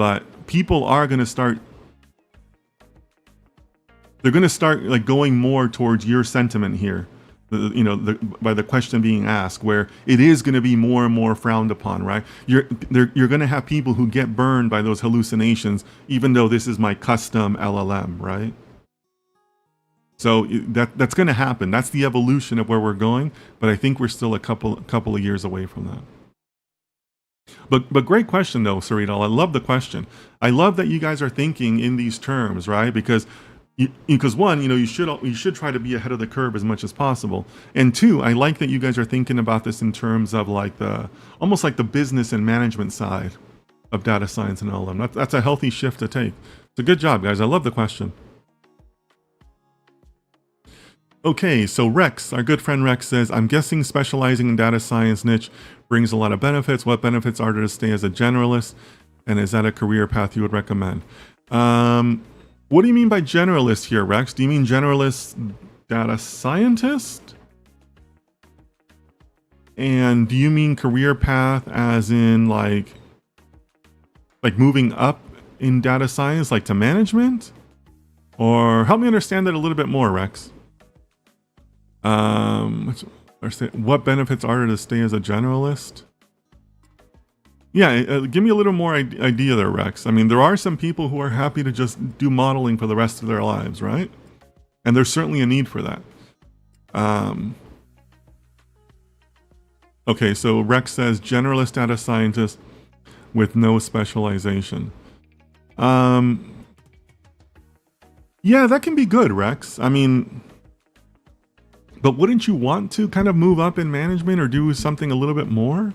but people are going to start, they're going to start like going more towards your sentiment here. By the question being asked, where it is going to be more and more frowned upon, right? You're going to have people who get burned by those hallucinations, even though this is my custom LLM, right? So that's going to happen. That's the evolution of where we're going. But I think we're still a couple of years away from that. But great question though, Sarita. I love the question. I love that you guys are thinking in these terms, right? Because one, you should try to be ahead of the curve as much as possible. And two, I like that you guys are thinking about this in terms of like almost like the business and management side of data science and LLM. That's a healthy shift to take. It's a good job, guys. I love the question. Okay, so Rex, our good friend Rex says, I'm guessing specializing in data science niche brings a lot of benefits. What benefits are there to stay as a generalist? And is that a career path you would recommend? What do you mean by generalist here, Rex? Do you mean generalist data scientist? And do you mean career path as in like moving up in data science, like to management? Or help me understand that a little bit more, Rex. What benefits are there to stay as a generalist? Yeah, give me a little more idea there, Rex. I mean, there are some people who are happy to just do modeling for the rest of their lives, right? And there's certainly a need for that. Okay, so Rex says generalist data scientist with no specialization. Yeah, that can be good, Rex. I mean, but wouldn't you want to kind of move up in management or do something a little bit more?